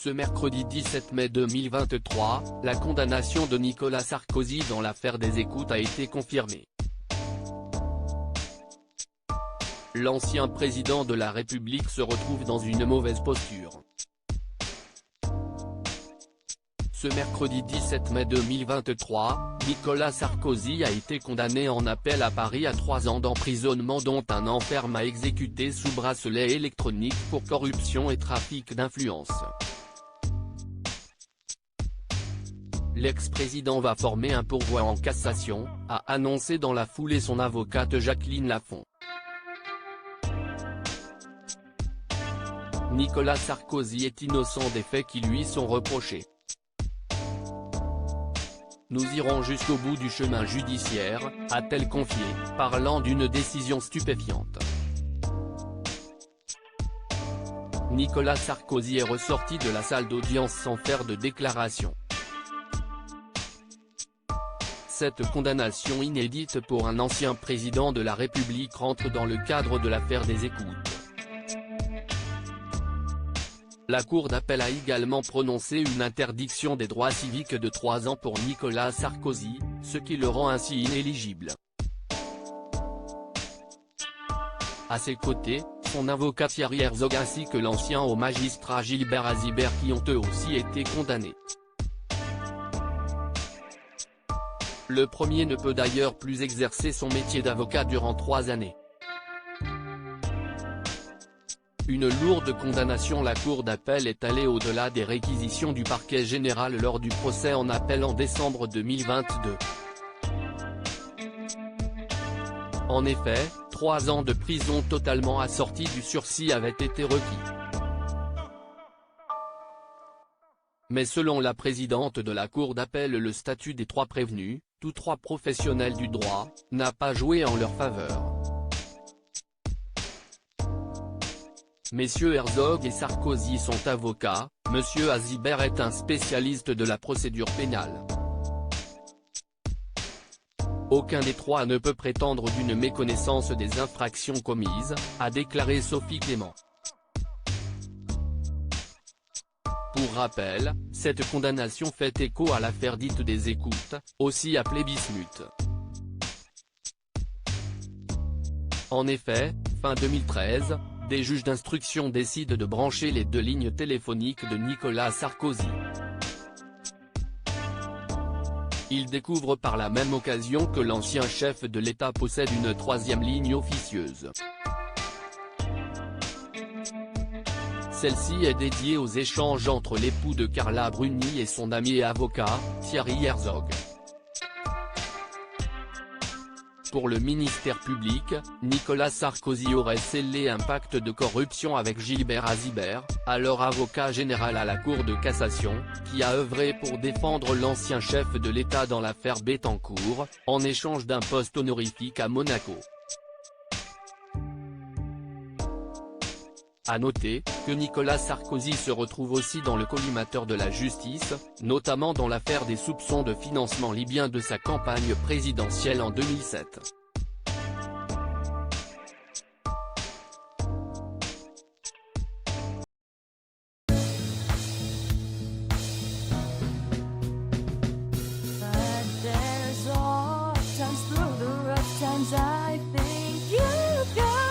Ce mercredi 17 mai 2023, la condamnation de Nicolas Sarkozy dans l'affaire des écoutes a été confirmée. L'ancien président de la République se retrouve dans une mauvaise posture. Ce mercredi 17 mai 2023, Nicolas Sarkozy a été condamné en appel à Paris à 3 ans d'emprisonnement dont un an ferme à exécuter sous bracelet électronique pour corruption et trafic d'influence. L'ex-président va former un pourvoi en cassation, a annoncé dans la foulée son avocate Jacqueline Lafont. Nicolas Sarkozy est innocent des faits qui lui sont reprochés. Nous irons jusqu'au bout du chemin judiciaire, a-t-elle confié, parlant d'une décision stupéfiante. Nicolas Sarkozy est ressorti de la salle d'audience sans faire de déclaration. Cette condamnation inédite pour un ancien président de la République rentre dans le cadre de l'affaire des écoutes. La Cour d'appel a également prononcé une interdiction des droits civiques de 3 ans pour Nicolas Sarkozy, ce qui le rend ainsi inéligible. À ses côtés, son avocat Thierry Herzog ainsi que l'ancien haut magistrat Gilbert Azibert qui ont eux aussi été condamnés. Le premier ne peut d'ailleurs plus exercer son métier d'avocat durant 3 années. Une lourde condamnation. La Cour d'appel est allée au-delà des réquisitions du parquet général lors du procès en appel en décembre 2022. En effet, 3 ans de prison totalement assortis du sursis avaient été requis. Mais selon la présidente de la Cour d'appel, le statut des 3 prévenus, tous 3 professionnels du droit, n'a pas joué en leur faveur. Messieurs Herzog et Sarkozy sont avocats, Monsieur Azibert est un spécialiste de la procédure pénale. Aucun des 3 ne peut prétendre d'une méconnaissance des infractions commises, a déclaré Sophie Clément. Pour rappel, cette condamnation fait écho à l'affaire dite des écoutes, aussi appelée Bismuth. En effet, fin 2013, des juges d'instruction décident de brancher les 2 lignes téléphoniques de Nicolas Sarkozy. Ils découvrent par la même occasion que l'ancien chef de l'État possède une 3e ligne officieuse. Celle-ci est dédiée aux échanges entre l'époux de Carla Bruni et son ami et avocat, Thierry Herzog. Pour le ministère public, Nicolas Sarkozy aurait scellé un pacte de corruption avec Gilbert Azibert, alors avocat général à la Cour de cassation, qui a œuvré pour défendre l'ancien chef de l'État dans l'affaire Bettencourt, en échange d'un poste honorifique à Monaco. À noter, que Nicolas Sarkozy se retrouve aussi dans le collimateur de la justice, notamment dans l'affaire des soupçons de financement libyen de sa campagne présidentielle en 2007. I think you've got